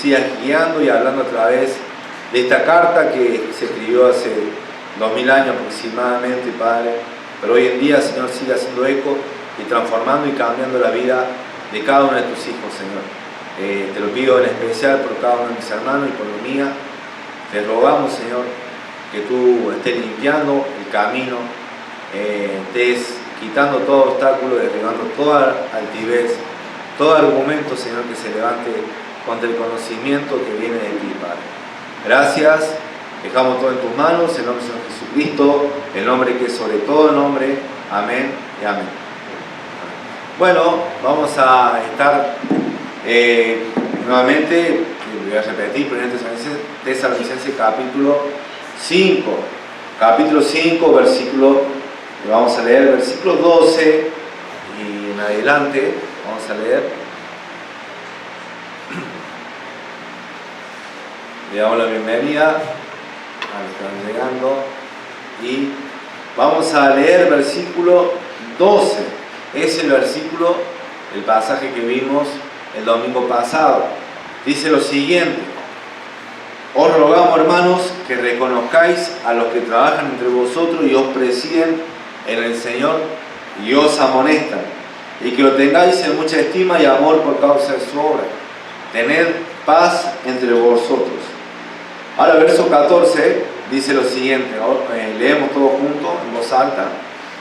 sigas guiando y hablando a través de esta carta que se escribió hace 2000 años aproximadamente, Padre, pero hoy en día, Señor, siga haciendo eco y transformando y cambiando la vida de cada uno de tus hijos, Señor. Te lo pido en especial por cada uno de mis hermanos y por lo mía. Te rogamos, Señor, que tú estés limpiando el camino, estés quitando todo obstáculo, derribando toda altivez, todo argumento, Señor, que se levante contra el conocimiento que viene de ti, Padre. Gracias, dejamos todo en tus manos, en nombre del Señor Jesucristo, el nombre que es sobre todo nombre. Amén y amén. Bueno, vamos a estar nuevamente, voy a repetir, 1 Tesalonicenses capítulo 5. Capítulo 5, versículo, vamos a leer versículo 12 y en adelante, vamos a leer. Le damos la bienvenida a los que están llegando y vamos a leer versículo 12. Es el versículo, el pasaje que vimos el domingo pasado. Dice lo siguiente: os rogamos, hermanos, que reconozcáis a los que trabajan entre vosotros y os presiden en el Señor y os amonestan, y que lo tengáis en mucha estima y amor por causa de su obra. Tened paz entre vosotros. Ahora, verso 14 dice lo siguiente, leemos todos juntos en voz alta.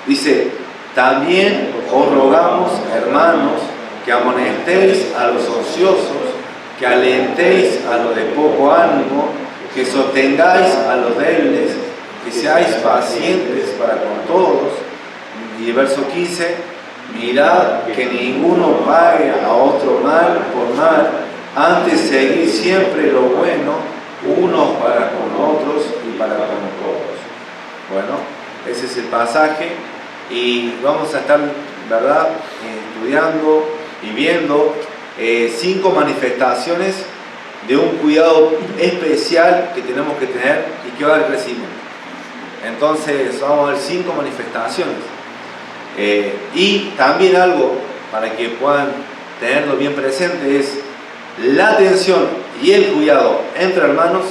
Dice: también os rogamos, hermanos, que amonestéis a los ociosos, que alentéis a los de poco ánimo, que sostengáis a los débiles, que seáis pacientes para con todos. Y verso 15: mirad que ninguno pague a otro mal por mal, antes seguid siempre lo bueno, unos para con otros y para con todos. Bueno, ese es el pasaje y vamos a estar, ¿verdad?, estudiando y viendo 5 manifestaciones de un cuidado especial que tenemos que tener y que va a dar crecimiento. Entonces vamos a ver 5 manifestaciones y también algo para que puedan tenerlo bien presente es la atención y el cuidado entre hermanos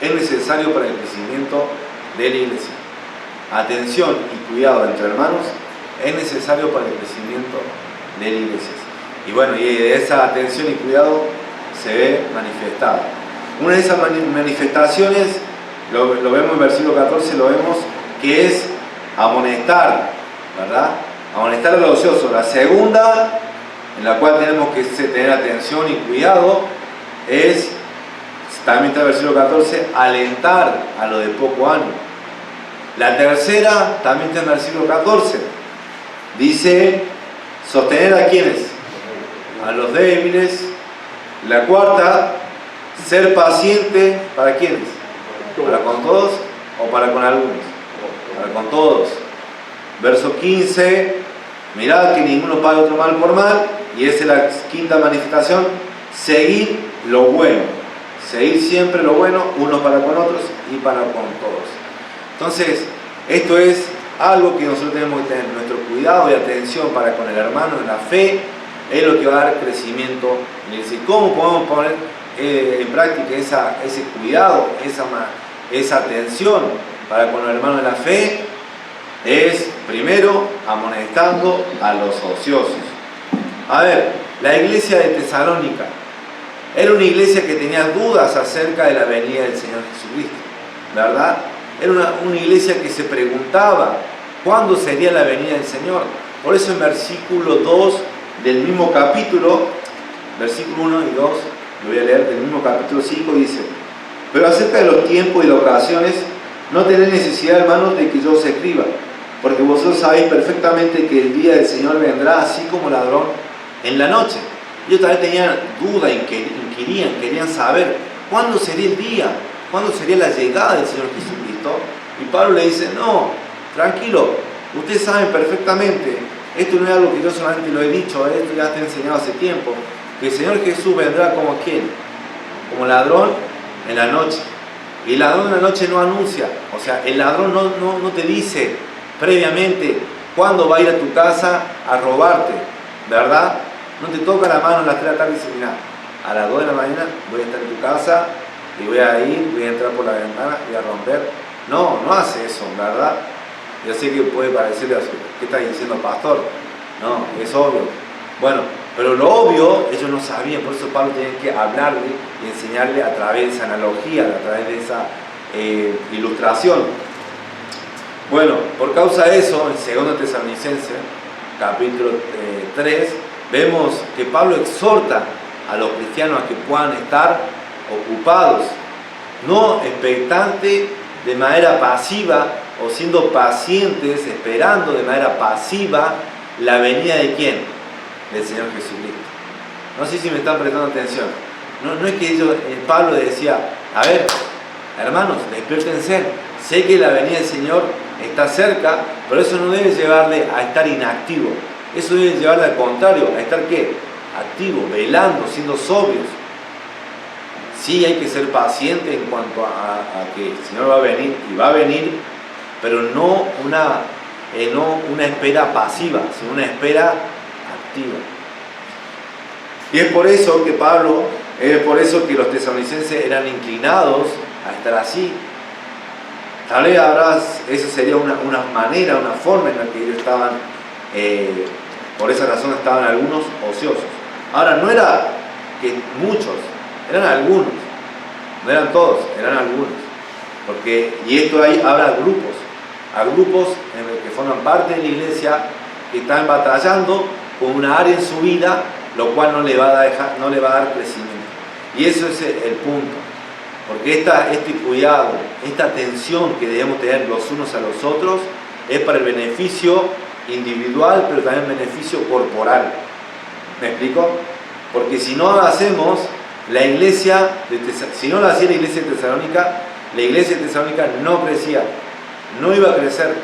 es necesario para el crecimiento de la iglesia. Atención y cuidado entre hermanos es necesario para el crecimiento de la iglesia. Y bueno, y de esa atención y cuidado se ve manifestada. Una de esas manifestaciones, lo vemos en versículo 14, lo vemos que es amonestar, ¿verdad? Amonestar a los ociosos. La segunda, en la cual tenemos que tener atención y cuidado, es, también está el versículo 14, alentar a los de poco ánimo. La tercera, también está en el versículo 14, dice, sostener a quienes, a los débiles. La cuarta, ser paciente, ¿para quiénes? ¿Para con todos o para con algunos? Para con todos. Verso 15, mirad que ninguno pague otro mal por mal. Y esa es la quinta manifestación, seguir lo bueno. Seguir siempre lo bueno, unos para con otros y para con todos. Entonces, esto es algo que nosotros tenemos que tener, nuestro cuidado y atención para con el hermano en la fe, es lo que va a dar crecimiento. Y ¿cómo podemos poner en práctica ese cuidado, esa atención para con el hermano en la fe? Es primero amonestando a los ociosos. A ver, la iglesia de Tesalónica era una iglesia que tenía dudas acerca de la venida del Señor Jesucristo, ¿verdad? Era una iglesia que se preguntaba cuándo sería la venida del Señor. Por eso en versículo 2 del mismo capítulo, versículo 1 y 2, lo voy a leer, del mismo capítulo 5, dice: pero acerca de los tiempos y las ocasiones, no tenéis necesidad, hermanos, de que yo os escriba, porque vosotros sabéis perfectamente que el día del Señor vendrá así como ladrón en la noche. Ellos también tenían duda, querían saber cuándo sería el día, cuándo sería la llegada del Señor Jesucristo. Y Pablo le dice: no, tranquilo, ustedes saben perfectamente, esto no es algo que yo solamente lo he dicho, esto ya está enseñado hace tiempo, que el Señor Jesús vendrá como ¿quién? Como ladrón en la noche. Y el ladrón en la noche no anuncia, o sea, el ladrón no te dice previamente cuándo va a ir a tu casa a robarte, ¿verdad? No te toca la mano a las 3 de la tarde y dice: mira, a las 2 de la mañana voy a estar en tu casa y voy a entrar por la ventana, voy a romper. No, no hace eso, ¿verdad? Yo sé que puede parecerle así, ¿qué está diciendo pastor? No, es obvio. Bueno, pero lo obvio ellos no sabían, por eso Pablo tenía que hablarle y enseñarle a través de esa analogía, a través de esa ilustración. Bueno, por causa de eso, en 2 Tesalonicenses, capítulo 3, vemos que Pablo exhorta a los cristianos a que puedan estar ocupados, no expectantes de manera pasiva o siendo pacientes, esperando de manera pasiva la venida de ¿quién? Del Señor Jesucristo. No sé si me están prestando atención. No es que Pablo decía, a ver, hermanos, despiértense, sé que la venida del Señor está cerca, pero eso no debe llevarle a estar inactivo. Eso debe llevarle al contrario, a estar ¿qué? Activo, velando, siendo sobrios. Sí hay que ser paciente en cuanto a que el Señor va a venir, y va a venir, pero no una espera pasiva, sino una espera activa. Y es por eso que los tesalonicenses eran inclinados a estar así. Tal vez esa sería una manera, una forma en la que ellos estaban, por esa razón estaban algunos ociosos. Ahora, no era que muchos, eran algunos, no eran todos, eran algunos. Y esto ahí habla a grupos en los que forman parte de la iglesia que están batallando con una área en su vida, lo cual no le va a dar crecimiento. Y eso es el punto. Porque este cuidado, esta atención que debemos tener los unos a los otros es para el beneficio individual, pero también beneficio corporal. ¿Me explico? Porque si no lo hacemos, si no lo hacía la iglesia de Tesalónica no crecía, no iba a crecer,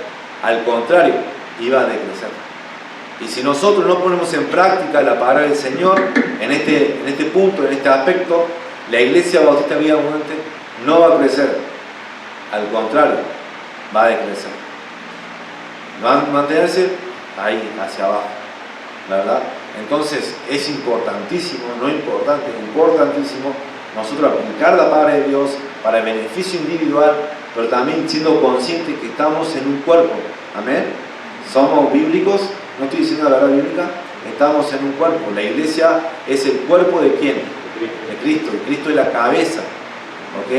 al contrario, iba a decrecer. Y si nosotros no ponemos en práctica la palabra del Señor en este punto, en este aspecto, la iglesia Bautista Vida Abundante no va a crecer, al contrario, va a decrecer. Va a mantenerse ahí, hacia abajo, ¿verdad? Entonces es importantísimo nosotros aplicar la palabra de Dios para el beneficio individual, pero también siendo conscientes que estamos en un cuerpo. Amén. Somos bíblicos, no estoy diciendo la verdad bíblica, estamos en un cuerpo. La iglesia es el cuerpo de ¿quién? De Cristo. Y Cristo es la cabeza, ¿ok?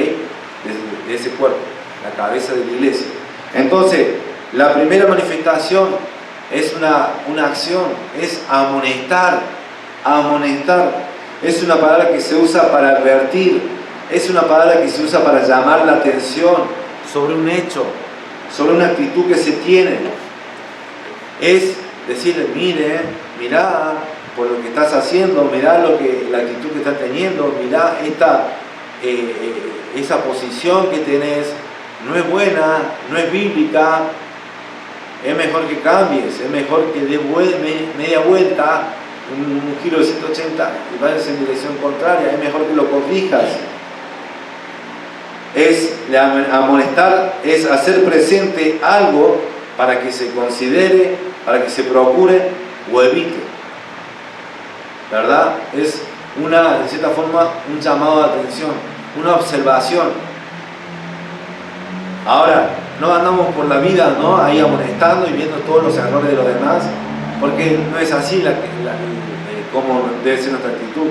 De ese cuerpo, la cabeza de la iglesia. Entonces, la primera manifestación es una acción, es amonestar. Es una palabra que se usa para advertir, es una palabra que se usa para llamar la atención sobre un hecho, sobre una actitud que se tiene. Es decirle, mirá por lo que estás haciendo, mirá la actitud que estás teniendo, mirá esa posición que tenés, no es buena, no es bíblica, es mejor que cambies, es mejor que des media vuelta, un giro de 180 y vayas en dirección contraria, es mejor que lo corrijas. Amonestar es hacer presente algo para que se considere, para que se procure o evite, ¿verdad? Es de cierta forma, un llamado de atención, una observación. Ahora, no andamos por la vida, ¿no?, ahí amonestando y viendo todos los errores de los demás, porque no es así como debe ser nuestra actitud.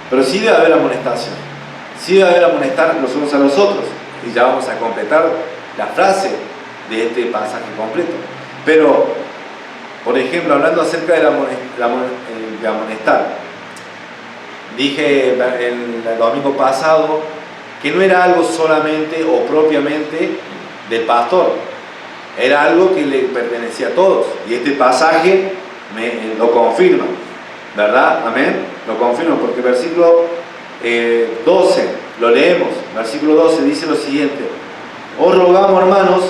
Pero sí debe haber amonestación, sí debe haber amonestar los unos a los otros, y ya vamos a completar la frase de este pasaje completo. Pero, por ejemplo, hablando acerca de amonestar, dije el domingo pasado que no era algo solamente o propiamente del pastor, era algo que le pertenecía a todos, y este pasaje lo confirma, ¿verdad? Amén, lo confirma, porque versículo 12, lo leemos, versículo 12 dice lo siguiente: os rogamos, hermanos,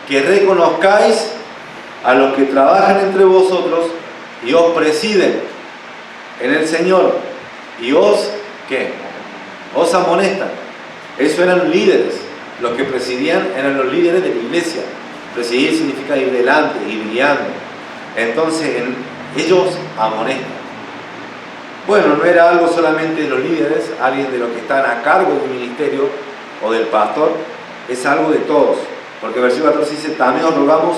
que reconozcáis a los que trabajan entre vosotros y os presiden en el Señor, y os amonestan. Eso eran líderes, los que presidían eran los líderes de la iglesia. Presidir significa ir delante, ir guiando. Entonces ellos amonestan. Bueno, no era algo solamente de los líderes, alguien de los que están a cargo del ministerio o del pastor, es algo de todos. Porque el versículo 14 dice, también os rogamos,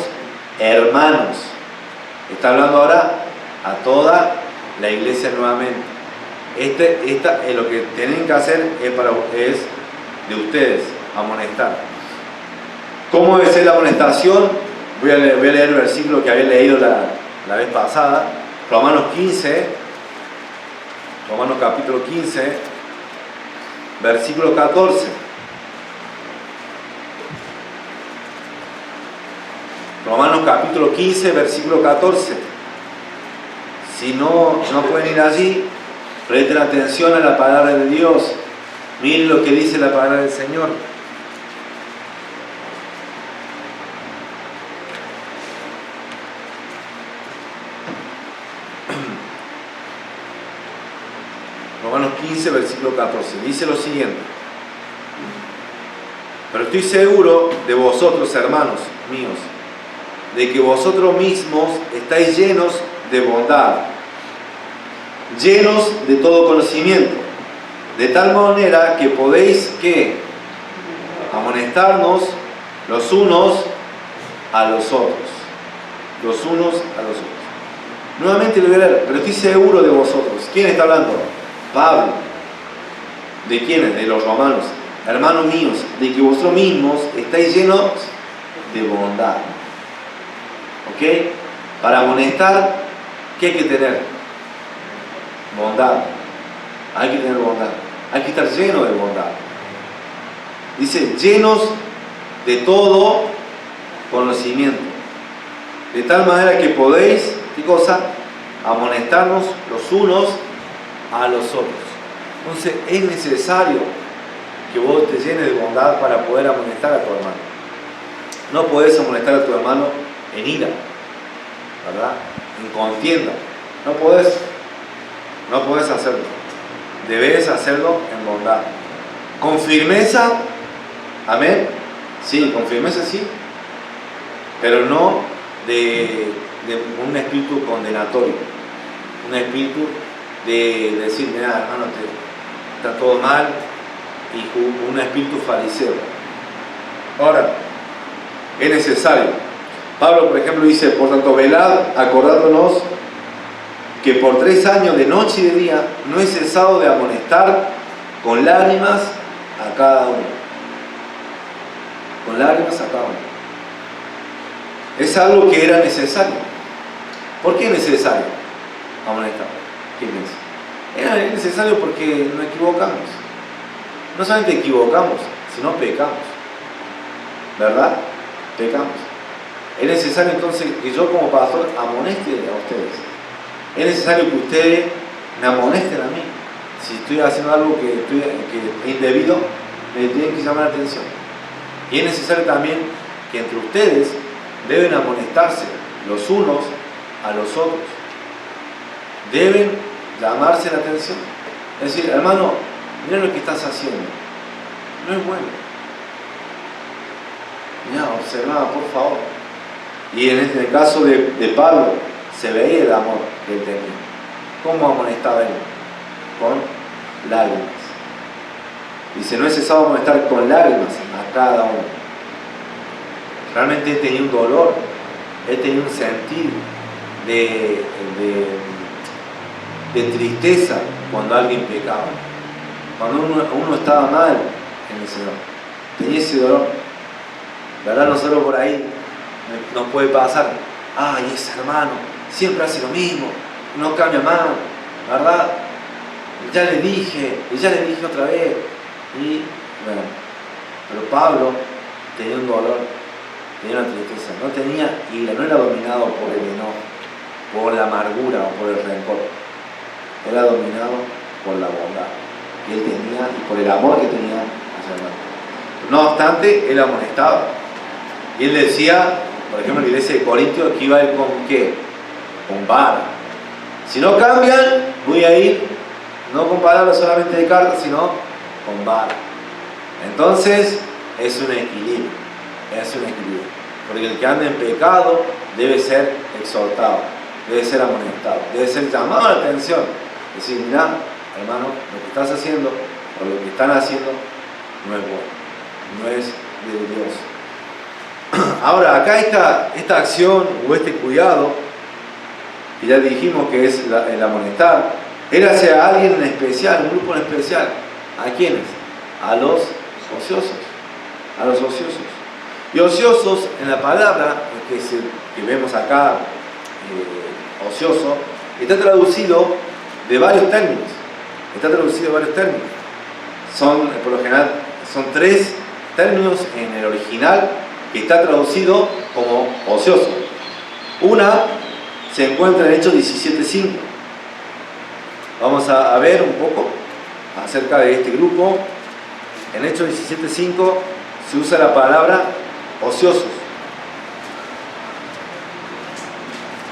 hermanos. Está hablando ahora a toda la iglesia nuevamente. Lo que tienen que hacer es de ustedes, amonestar. ¿Cómo debe ser la amonestación? Voy a leer el versículo que había leído la vez pasada, Romanos capítulo 15, versículo 14. Romanos capítulo 15, versículo 14. Si no pueden ir allí, presten atención a la palabra de Dios. Miren lo que dice la palabra del Señor. Romanos 15, versículo 14. Dice lo siguiente. Pero estoy seguro de vosotros, hermanos míos, de que vosotros mismos estáis llenos de bondad, llenos de todo conocimiento, de tal manera que podéis ¿qué? Amonestarnos los unos a los otros. Los unos a los otros. Nuevamente lo voy a leer, pero estoy seguro de vosotros. ¿Quién está hablando? Pablo. ¿De quiénes? De los romanos. Hermanos míos, de que vosotros mismos estáis llenos de bondad. ¿Ok? Para amonestar, ¿qué hay que tener? Bondad. Hay que tener bondad. Hay que estar lleno de bondad. Dice, llenos de todo conocimiento. De tal manera que podéis, ¿qué cosa? Amonestarnos los unos a los otros. Entonces es necesario que vos te llenes de bondad para poder amonestar a tu hermano. No podés amonestar a tu hermano en ira, ¿verdad? En contienda. No podés hacerlo. Debes hacerlo en bondad. Con firmeza, amén. Sí, con firmeza sí, pero no de un espíritu condenatorio, un espíritu de decir, mira hermano, está todo mal, y un espíritu fariseo. Ahora, es necesario. Pablo, por ejemplo, dice, por tanto, velad, acordándonos que por 3 años de noche y de día no he cesado de amonestar con lágrimas a cada uno. Con lágrimas a cada uno. Es algo que era necesario. ¿Por qué es necesario amonestar? ¿Qué piensa? Era necesario porque nos equivocamos. No solamente equivocamos, sino pecamos. ¿Verdad? Pecamos. Es necesario entonces que yo como pastor amoneste a ustedes. Es necesario que ustedes me amonesten a mí. Si estoy haciendo algo que es indebido, me tienen que llamar la atención. Y es necesario también que entre ustedes deben amonestarse los unos a los otros. Deben llamarse la atención. Es decir, hermano, mira lo que estás haciendo. No es bueno. Mira, observa, por favor. Y en el caso de Pablo, se veía el amor que él tenía. ¿Cómo amonestaba él? Con lágrimas. Dice, no es cesado amonestar con lágrimas a cada uno. Realmente él tenía un dolor, él tenía un sentir de tristeza cuando alguien pecaba. Cuando uno estaba mal en el Señor. Tenía ese dolor. ¿Verdad? Nosotros por ahí nos puede pasar, ay, ese hermano siempre hace lo mismo, no cambia más, ¿verdad? Ya le dije otra vez. Y bueno, pero Pablo tenía un dolor, tenía una tristeza, no tenía ira, no era dominado por el enojo, por la amargura o por el rencor, era dominado por la bondad que él tenía y por el amor que tenía hacia el hermano. No obstante, él amonestaba y él decía, por ejemplo, en la iglesia de Corintios, que iba a ir con ¿qué? Con vara. Si no cambian, voy a ir no con palabras solamente de cartas, sino con vara. Entonces es un equilibrio, porque el que anda en pecado debe ser exhortado, debe ser amonestado, debe ser llamado a la atención. Decir, mira, hermano, lo que estás haciendo o lo que están haciendo no es bueno, no es de Dios. Ahora, acá esta acción o este cuidado, que ya dijimos que es el amonestar, era hacia alguien en especial, un grupo en especial. ¿A quiénes? A los ociosos. A los ociosos. Y ociosos, en la palabra que vemos acá, ocioso, está traducido de varios términos. Por lo general, son 3 términos en el original que está traducido como ocioso. Una se encuentra en Hechos 17:5. Vamos a ver un poco acerca de este grupo. En Hechos 17:5 se usa la palabra ociosos.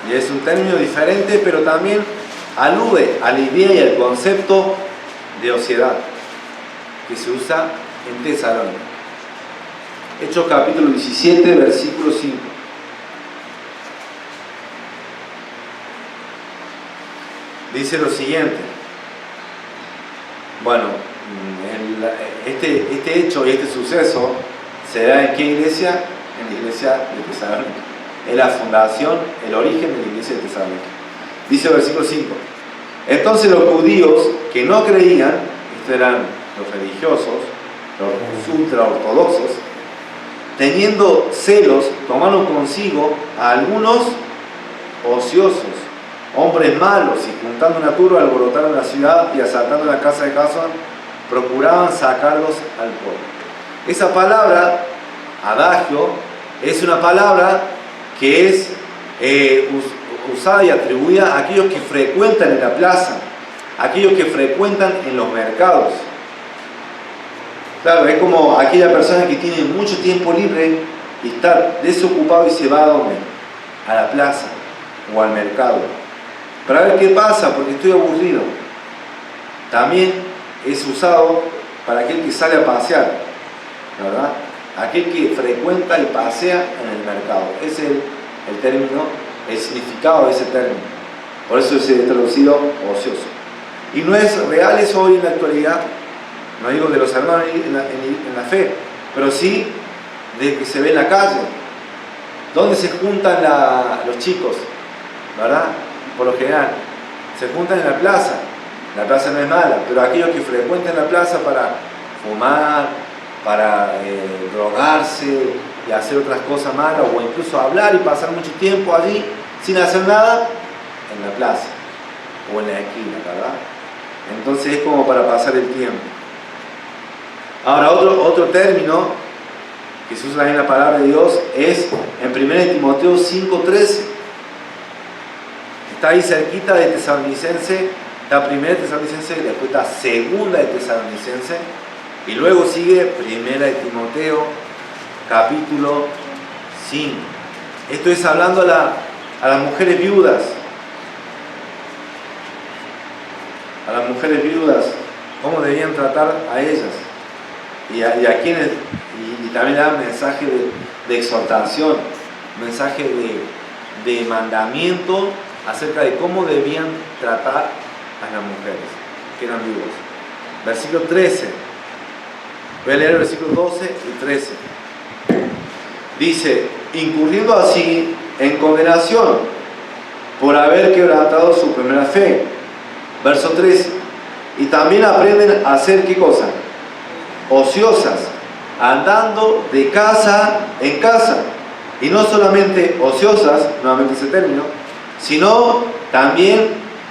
Y es un término diferente, pero también alude a la idea y al concepto de ociedad que se usa en Tesalónica. Hechos capítulo 17, versículo 5. Dice lo siguiente. Bueno, este hecho y este suceso se da en qué iglesia? En la iglesia de Tesalónica. Es la fundación, el origen de la iglesia de Tesalónica. Dice el versículo 5. Entonces los judíos que no creían, estos eran los religiosos, los ultraortodoxos, teniendo celos, tomaron consigo a algunos ociosos, hombres malos, y juntando una turba alborotaron la ciudad y asaltando la casa de Jasón, procuraban sacarlos al pueblo. Esa palabra, adagio, es una palabra que es usada y atribuida a aquellos que frecuentan en la plaza, aquellos que frecuentan en los mercados. Claro, es como aquella persona que tiene mucho tiempo libre y está desocupado y se va a ¿dónde? A la plaza o al mercado para ver qué pasa, porque estoy aburrido. También es usado para aquel que sale a pasear, ¿verdad? Aquel que frecuenta y pasea en el mercado. Es el término, el significado de ese término. Por eso se ha traducido ocioso. Y no es real eso hoy en la actualidad, no digo de los hermanos en la fe, pero sí de que se ve en la calle. ¿Dónde se juntan los chicos? ¿Verdad? Por lo general, se juntan en la plaza. La plaza no es mala, pero aquellos que frecuentan la plaza para fumar, para drogarse y hacer otras cosas malas, o incluso hablar y pasar mucho tiempo allí sin hacer nada, en la plaza o en la esquina, ¿verdad? Entonces es como para pasar el tiempo. Ahora, otro término que se usa en la palabra de Dios es en 1 Timoteo 5:13. Está ahí cerquita de Tesalonicense, está 1 Tesalonicense, después está 2 de Tesalonicense, y luego sigue 1 de Timoteo, capítulo 5. Esto es hablando a las mujeres viudas. A las mujeres viudas, cómo debían tratar a ellas. Y a quienes, y también da un mensaje de exhortación, un mensaje de mandamiento acerca de cómo debían tratar a las mujeres que eran viudas. Versículo 13. Voy a leer el versículo 12 y 13. Dice, incurriendo así en condenación por haber quebrantado su primera fe. Verso 13. Y también aprenden a hacer ¿qué cosa? Ociosas, andando de casa en casa. Y no solamente ociosas, nuevamente ese término, sino también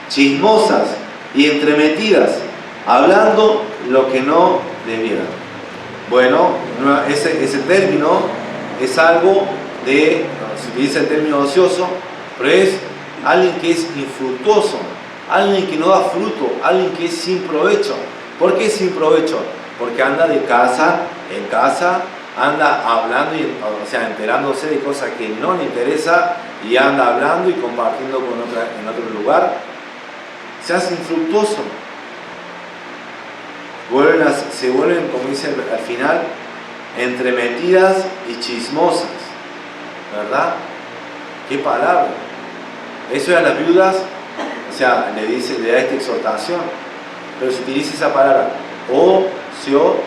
chismosas y entremetidas, hablando lo que no debieran. Bueno, ese término es algo se utiliza el término ocioso, pero es alguien que es infructuoso, alguien que no da fruto, alguien que es sin provecho. ¿Por qué sin provecho? Porque anda de casa en casa, anda hablando, enterándose de cosas que no le interesa y anda hablando y compartiendo en otro lugar. Se hace infructuoso. Se vuelven, como dice al final, entremetidas y chismosas. ¿Verdad? ¿Qué palabra? Eso a las viudas, sea, le da esta exhortación, pero se utiliza esa palabra, ociosas.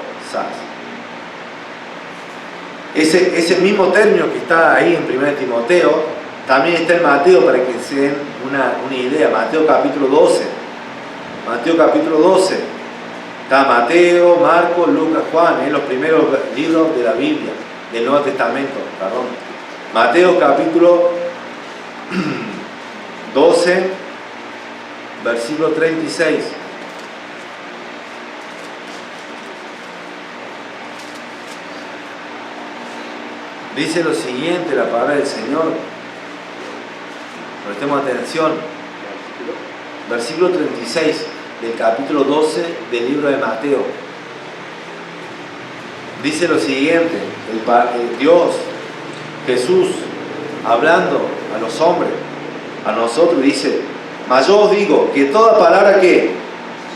Ese mismo término que está ahí en 1 Timoteo, también está en Mateo, para que se den una idea. Mateo capítulo 12. Mateo capítulo 12. Está Mateo, Marcos, Lucas, Juan, los primeros libros de la Biblia, del Nuevo Testamento, perdón. Mateo capítulo 12, versículo 36. Dice lo siguiente, la palabra del Señor. Prestemos atención. Versículo 36 del capítulo 12 del libro de Mateo. Dice lo siguiente, el Dios, Jesús, hablando a los hombres, a nosotros, dice: mas yo os digo que toda palabra que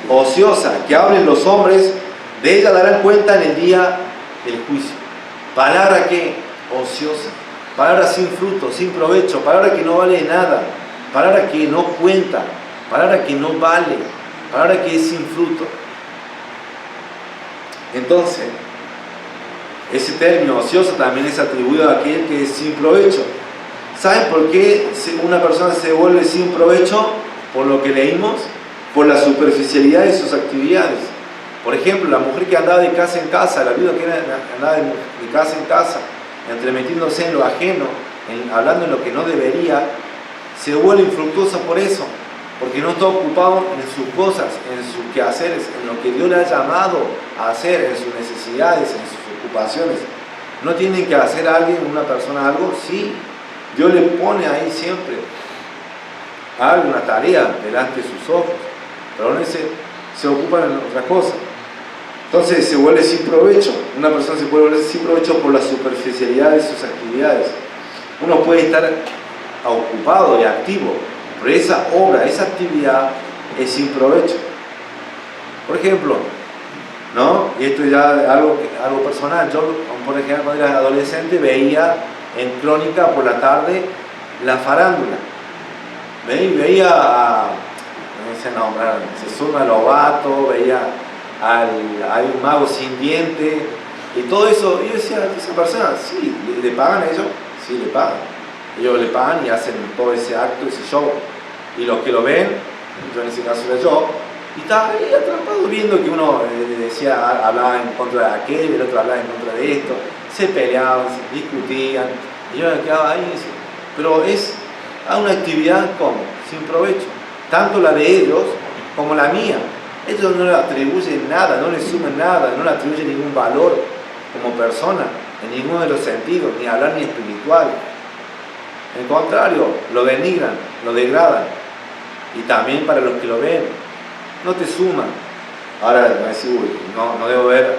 ociosa que hablen los hombres, de ella darán cuenta en el día del juicio. Palabra que ociosa, palabra sin fruto, sin provecho, palabra que no vale nada, palabra que no cuenta, palabra que no vale, palabra que es sin fruto. Entonces, ese término ocioso también es atribuido a aquel que es sin provecho. ¿Saben por qué una persona se vuelve sin provecho? Por lo que leímos, por la superficialidad de sus actividades. Por ejemplo, la mujer que andaba de casa en casa, la viuda que andaba de casa en casa, entremetiéndose en lo ajeno, hablando en lo que no debería, se vuelve infructuosa por eso, porque no está ocupado en sus cosas, en sus quehaceres, en lo que Dios le ha llamado a hacer, en sus necesidades, en sus ocupaciones. ¿No tiene que hacer alguien, una persona algo? Sí, Dios le pone ahí siempre algo, una tarea delante de sus ojos, pero no se ocupan en otras cosas. Entonces se vuelve sin provecho. Una persona se puede volver sin provecho por la superficialidad de sus actividades. Uno puede estar ocupado y activo, pero esa obra, esa actividad es sin provecho. Por ejemplo, ¿no? Y esto ya es algo personal. Yo, por ejemplo, cuando era adolescente, veía en Crónica por la tarde la farándula. Veía a, no sé nombrar, Sesuna Lobato, veía hay un mago sin diente y todo eso. Y yo decía, esa persona, sí, ¿le pagan a ellos? Sí, le pagan. Ellos le pagan y hacen todo ese acto, ese show. Y los que lo ven, yo en ese caso era yo, y estaba ahí atrapado viendo que uno decía, hablaba en contra de aquel, el otro hablaba en contra de esto, se peleaban, se discutían, y yo me quedaba ahí y decía, pero es una actividad como sin provecho, tanto la de ellos como la mía. Ellos no le atribuyen nada, no le suman nada, no le atribuyen ningún valor como persona, en ninguno de los sentidos, ni hablar ni espiritual. Al contrario, lo denigran, lo degradan. Y también para los que lo ven, no te suman. Ahora me va a decir, uy, no debo ver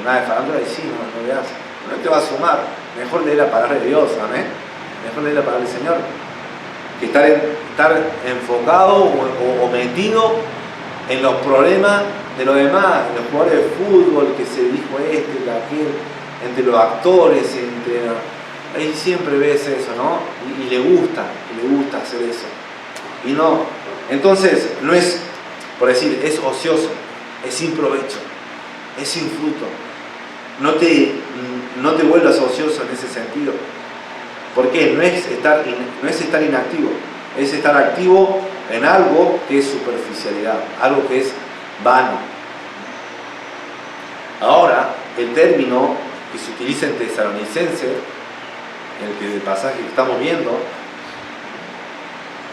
nada de farándula, y sí, no veas. No te va a sumar. Mejor leer la palabra de Dios, amén. Mejor leer la palabra del Señor. Que estar enfocado o metido en los problemas de los demás, en los jugadores de fútbol, que se dijo aquel, entre los actores, ahí siempre ves eso, ¿no? Y le gusta hacer eso. Y no, entonces no es, por decir, es ocioso, es sin provecho, es sin fruto. No te vuelvas ocioso en ese sentido. ¿Por qué? No es estar inactivo, es estar activo en algo que es superficialidad, algo que es vano. Ahora, el término que se utiliza en Tesalonicenses, el pasaje que estamos viendo,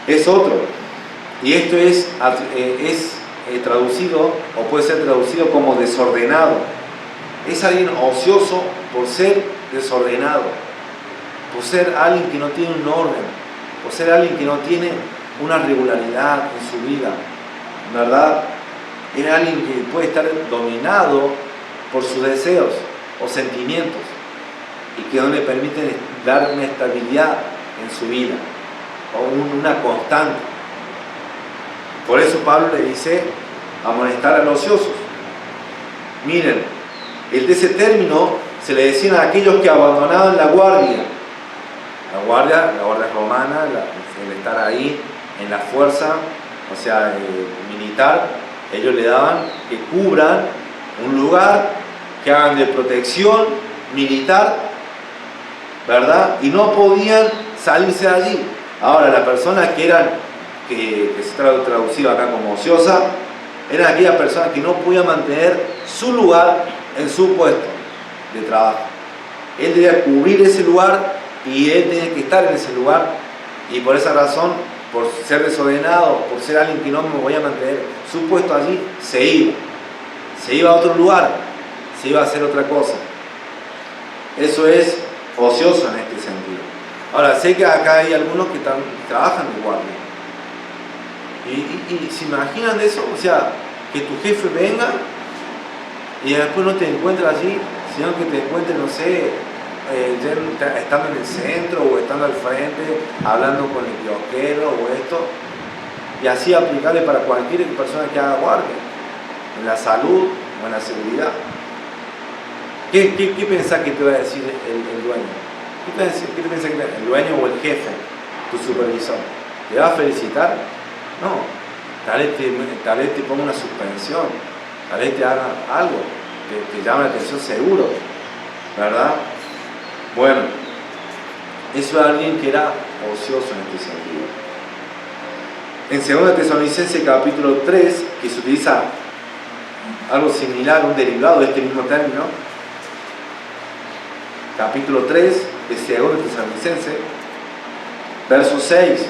es otro. Y esto es traducido, o puede ser traducido como desordenado. Es alguien ocioso por ser desordenado, por ser alguien que no tiene un orden, por ser alguien que no tiene una regularidad en su vida, ¿verdad? Es alguien que puede estar dominado por sus deseos o sentimientos y que no le permiten dar una estabilidad en su vida o una constante. Por eso Pablo le dice amonestar a los ociosos. Miren, de ese término se le decían a aquellos que abandonaban la guardia romana, el estar ahí en la fuerza o sea, militar, ellos le daban que cubran un lugar, que hagan de protección militar, ¿verdad? Y no podían salirse de allí. Ahora, las personas que se traducido acá como ociosa, eran aquellas personas que no podían mantener su lugar en su puesto de trabajo. Él debía cubrir ese lugar y él tenía que estar en ese lugar, y por esa razón, por ser desordenado, por ser alguien que no me voy a mantener su puesto allí, se iba a otro lugar, se iba a hacer otra cosa. Eso es ocioso en este sentido. Ahora, sé que acá hay algunos que trabajan de guardia. Y se imaginan eso, o sea, que tu jefe venga y después no te encuentre allí, sino que te encuentre, no sé, estando en el centro o estando al frente, hablando con el kiosquero o esto, y así aplicable para cualquier persona que haga guardia, en la salud o en la seguridad. ¿Qué pensás que te va a decir el dueño? ¿Qué te pensás que el dueño o el jefe, tu supervisor? ¿Te va a felicitar? No, tal vez te ponga una suspensión, tal vez te haga algo, te llame la atención seguro, ¿verdad? Bueno, eso es alguien que era ocioso en este sentido. En 2 Tesalonicenses capítulo 3, que se utiliza algo similar, un derivado de este mismo término, capítulo 3 de 2 Tesalonicenses, verso 6.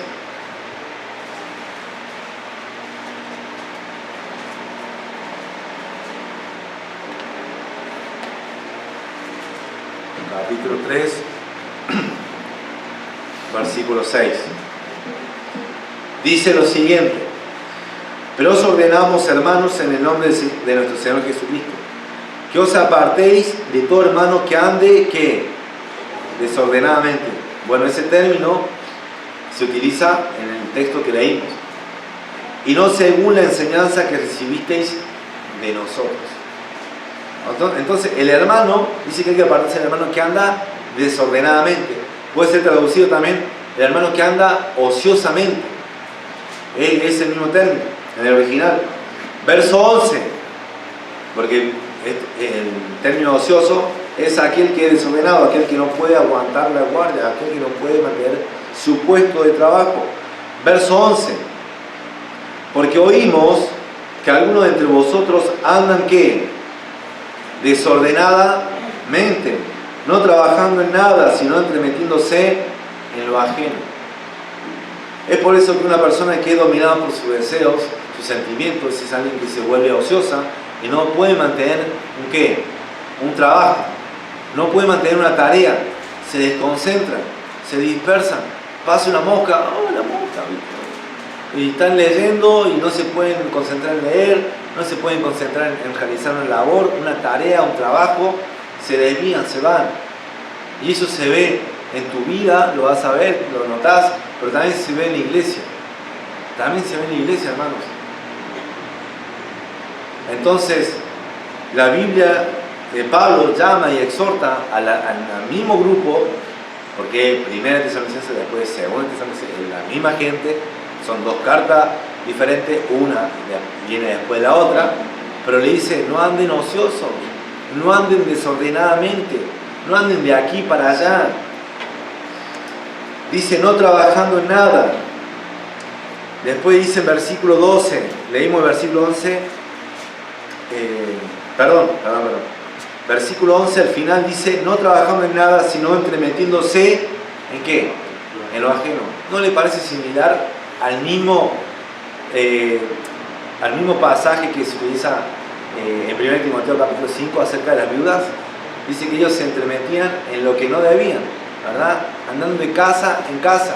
Capítulo 3, versículo 6. Dice lo siguiente: pero os ordenamos, hermanos, en el nombre de nuestro Señor Jesucristo, que os apartéis de todo hermano que ande, ¿qué? Desordenadamente. Bueno, ese término se utiliza en el texto que leímos. Y no según la enseñanza que recibisteis de nosotros. Entonces, el hermano, dice que hay que apartarse del hermano que anda desordenadamente. Puede ser traducido también el hermano que anda ociosamente. Es el mismo término, en el original. Verso 11, porque el término ocioso es aquel que es desordenado, aquel que no puede aguantar la guardia, aquel que no puede mantener su puesto de trabajo. Verso 11, porque oímos que algunos de entre vosotros andan, ¿qué? Desordenadamente, no trabajando en nada, sino entremetiéndose en lo ajeno. Es por eso que una persona que es dominada por sus deseos, sus sentimientos, es alguien que se vuelve ociosa y no puede mantener un ¿qué? Un trabajo, no puede mantener una tarea, se desconcentran, se dispersan, pasa una mosca, ¡oh, la mosca! Y están leyendo y no se pueden concentrar en leer, no se pueden concentrar en realizar una labor, una tarea, un trabajo, se desvían, se van. Y eso se ve en tu vida, lo vas a ver, lo notás, pero también se ve en la iglesia. También se ve en la iglesia, hermanos. Entonces, la Biblia de Pablo llama y exhorta al mismo grupo, porque 1 Tesalonicenses, después 2 Tesalonicenses, es la misma gente, son dos cartas diferentes, una viene después de la otra, pero le dice: no anden ociosos, no anden desordenadamente, no anden de aquí para allá. Dice: no trabajando en nada. Después dice en versículo 12, leímos el versículo 11, versículo 11 al final dice: no trabajando en nada, sino entremetiéndose ¿en qué? En lo ajeno. ¿No le parece similar al mismo pasaje que se utiliza en 1 Timoteo capítulo 5 acerca de las viudas? Dice que ellos se entremetían en lo que no debían, ¿verdad? Andando de casa en casa,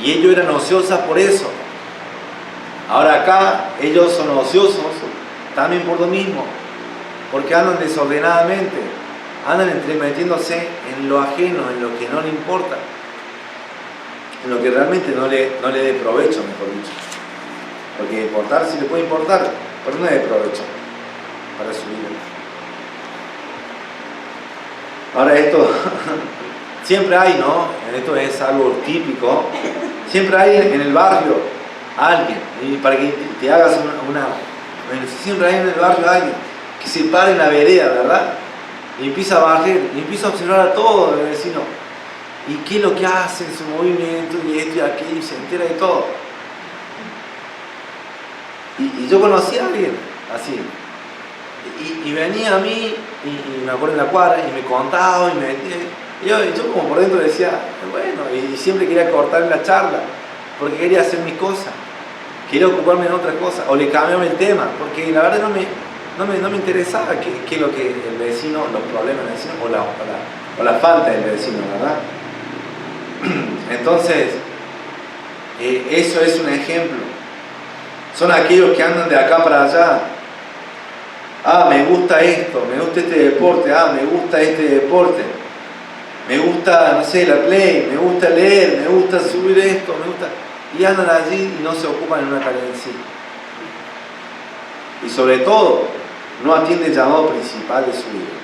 y ellos eran ociosas por eso. Ahora acá ellos son ociosos también por lo mismo, porque andan desordenadamente, andan entremetiéndose en lo ajeno, en lo que no le importa, en lo que realmente no le dé provecho, mejor dicho. Porque importar sí le puede importar, pero no le dé provecho para su vida. Ahora esto siempre hay, ¿no? Esto es algo típico. Siempre hay en el barrio a alguien, y para que te hagas siempre hay en el barrio alguien que se pare en la vereda, ¿verdad? Y empieza a barrer, y empieza a observar a todo el vecino. ¿Y qué es lo que hacen, su movimiento, y esto y aquello, y se entera de todo? Y yo conocí a alguien así. Y venía a mí, y me acuerdo en la cuadra, y me contaba, y me metía. Y yo como por dentro decía, bueno, y siempre quería cortar la charla, porque quería hacer mis cosas, quería ocuparme en otras cosas, o le cambiaba el tema, porque la verdad no me interesaba qué es lo que el vecino, los problemas del vecino, o la falta del vecino, ¿verdad? Entonces, eso es un ejemplo. Son aquellos que andan de acá para allá. Me gusta esto, me gusta este deporte, me gusta este deporte, me gusta, no sé, la play, me gusta leer, me gusta subir esto, me gusta... Y andan allí y no se ocupan en una tarea en sí. Y sobre todo, no atiende el llamado principal de su vida.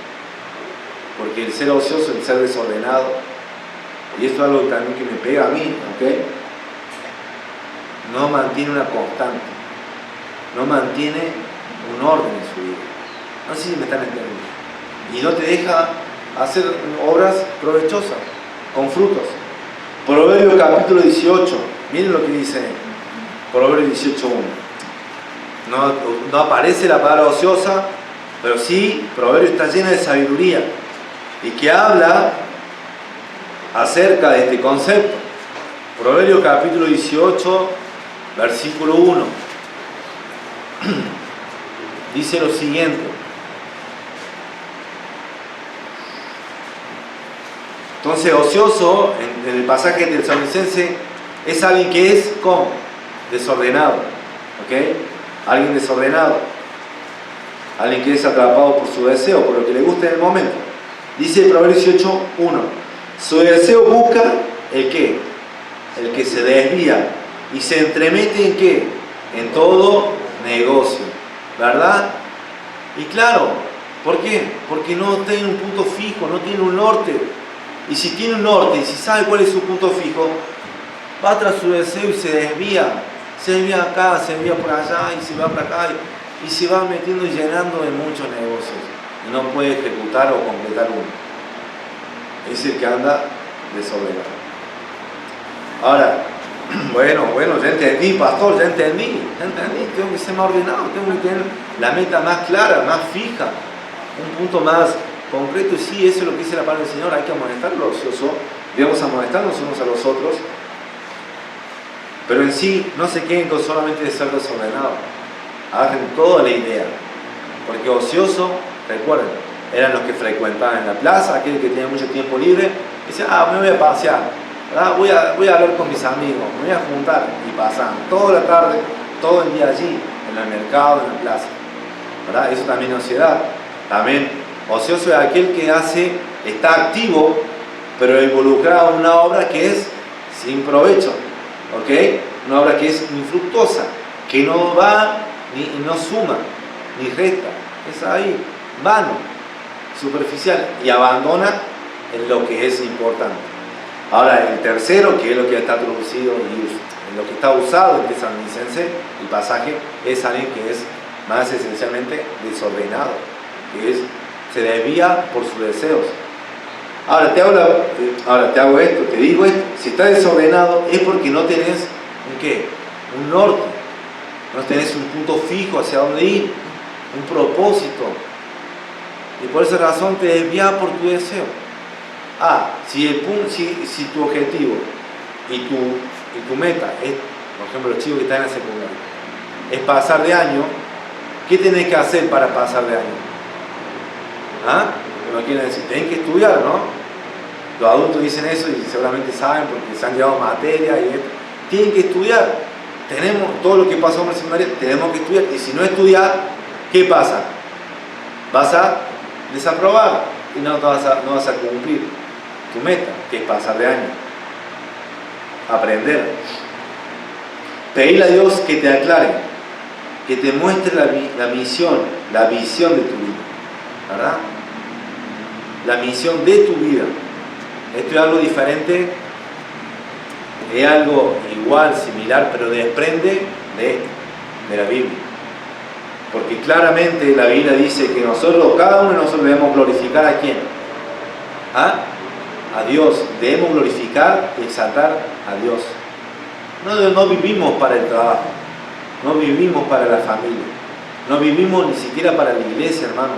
Porque el ser ocioso, el ser desordenado, y esto es algo también que me pega a mí, ¿ok? No mantiene una constante, no mantiene un orden en su vida. No sé si me están entendiendo. Y no te deja hacer obras provechosas, con frutos. Proverbios capítulo 18, miren lo que dice Proverbios 18:1. No aparece la palabra ociosa, pero sí, Proverbios está llena de sabiduría y que habla acerca de este concepto. Proverbios capítulo 18, versículo 1. Dice lo siguiente. Entonces, ocioso, en el pasaje del Tesalonicense, es alguien que es, ¿cómo? Desordenado. ¿Ok? Alguien desordenado. Alguien que es atrapado por su deseo, por lo que le gusta en el momento. Dice Proverbios 18:1. Su deseo busca el ¿qué? El que se desvía. Y se entremete en ¿qué? En todo negocio. ¿Verdad? Y claro, ¿por qué? Porque no tiene un punto fijo, no tiene un norte. Y si tiene un norte, y si sabe cuál es su punto fijo, va tras su deseo y se desvía. Se desvía acá, se desvía por allá, y se va por acá, y se va metiendo y llenando de muchos negocios. Y no puede ejecutar o completar uno. Es el que anda desordenado. Ahora, bueno, ya entendí, pastor, ya entendí. Tengo que ser más ordenado, tengo que tener la meta más clara, más fija, un punto más concreto. Y sí, eso es lo que dice la palabra del Señor, hay que amonestar a los ociosos, debemos amonestarnos unos a los otros, pero en sí no se queden con solamente de ser desordenados, agarren toda la idea, porque ocioso, recuerden, eran los que frecuentaban en la plaza, aquel que tenía mucho tiempo libre, y decían, me voy a pasear, ¿verdad? Voy a hablar con mis amigos, me voy a juntar, y pasan toda la tarde, todo el día allí, en el mercado, en la plaza, ¿verdad? Eso también es ociedad. También ocioso es aquel que está activo, pero involucrado en una obra que es sin provecho, ¿ok? Una obra que es infructuosa, que no va, ni no suma, ni resta, es ahí, vano, superficial, y abandona en lo que es importante. Ahora, el tercero, que es lo que está traducido y lo que está usado en Tesalonicense, el pasaje, es alguien que es más esencialmente desordenado, que se desvía por sus deseos. Ahora te hago esto, te digo esto, si estás desordenado es porque no tenés un norte, no tenés un punto fijo hacia dónde ir, un propósito, y por esa razón te desvías por tu deseo. Si tu objetivo y tu meta es, por ejemplo, los chicos que están en la secundaria, es pasar de año, ¿qué tenés que hacer para pasar de año? No quieren decir, tienen que estudiar, ¿no? Los adultos dicen eso y seguramente saben porque se han llevado materia y esto. Tienen que estudiar. Tenemos todo lo que pasó en la secundaria, tenemos que estudiar. Y si no estudias, ¿qué pasa? Vas a desaprobar y no vas a cumplir tu meta, que es pasar de año. Aprender. Pedirle a Dios que te aclare, que te muestre la misión, la visión de tu vida, ¿verdad? La misión de tu vida. Esto es algo diferente es algo igual, similar, pero desprende de la Biblia. Porque claramente la Biblia dice que nosotros, cada uno de nosotros debemos glorificar ¿a quién? A Dios. Debemos glorificar y exaltar a Dios. No vivimos para el trabajo, no vivimos para la familia, no vivimos ni siquiera para la iglesia, hermanos.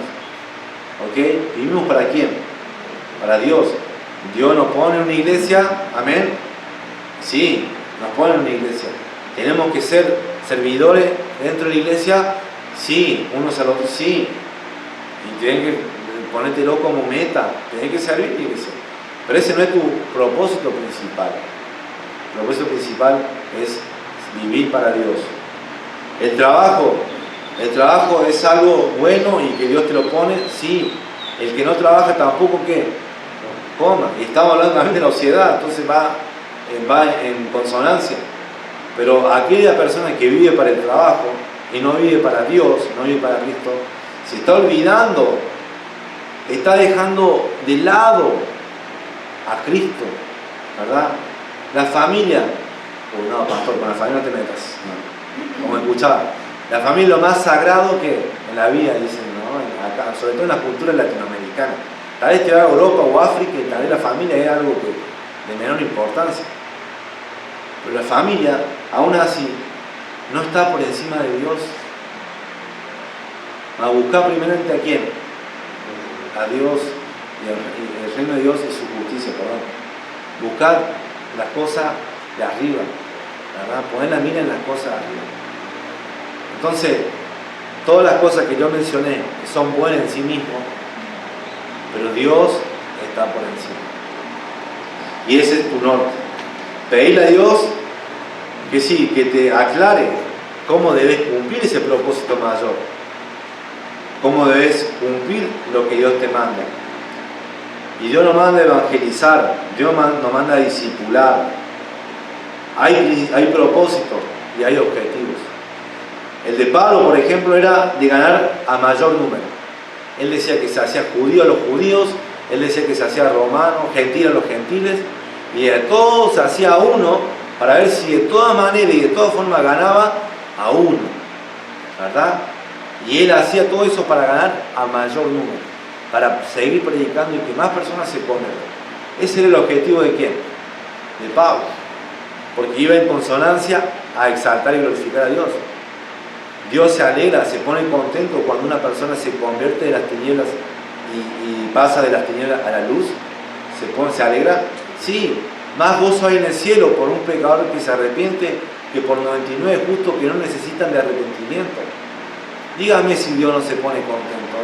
¿Ok? ¿Vivimos para quién? Para Dios. Dios nos pone en una iglesia, amén. Sí, nos pone en una iglesia. Tenemos que ser servidores dentro de la iglesia, sí, unos a los otros, sí. Y tienes que ponértelo como meta, tienes que servir la iglesia. Pero ese no es tu propósito principal. El propósito principal es vivir para Dios. El trabajo es algo bueno y que Dios te lo pone, sí. El que no trabaja tampoco, ¿qué? Coma. Y estamos hablando también de la sociedad, entonces va en consonancia. Pero aquella persona que vive para el trabajo y no vive para Dios, no vive para Cristo, se está olvidando, está dejando de lado a Cristo, ¿verdad? La familia, no, pastor, con la familia no te metas, no. Como escuchaba, la familia es lo más sagrado que en la vida, dicen, ¿no? Acá, sobre todo en la cultura latinoamericana. Tal vez te va a Europa o África y tal vez la familia es algo de menor importancia. Pero la familia, aún así, no está por encima de Dios. A buscar primeramente ¿a quién? A Dios y el reino de Dios y su justicia, perdón. Buscar las cosas de arriba, ¿verdad? Poner la mira en las cosas de arriba. Entonces, todas las cosas que yo mencioné, que son buenas en sí mismos, pero Dios está por encima. Y ese es tu norte. Pedirle a Dios que sí, que te aclare cómo debes cumplir ese propósito mayor. Cómo debes cumplir lo que Dios te manda. Y Dios nos manda a evangelizar, Dios nos manda a discipular. Hay propósitos y hay objetivos. El de Pablo, por ejemplo, era de ganar a mayor número. Él decía que se hacía judío a los judíos, él decía que se hacía romano, gentil a los gentiles, y de todos se hacía uno para ver si de toda manera y de toda forma ganaba a uno, ¿verdad? Y él hacía todo eso para ganar a mayor número, para seguir predicando y que más personas se conviertan. Ese era el objetivo de ¿quién? De Pablo, porque iba en consonancia a exaltar y glorificar a Dios. Dios se alegra, se pone contento cuando una persona se convierte de las tinieblas y pasa de las tinieblas a la luz. ¿Se alegra? Sí, más gozo hay en el cielo por un pecador que se arrepiente que por 99 justos que no necesitan de arrepentimiento. Dígame si Dios no se pone contento,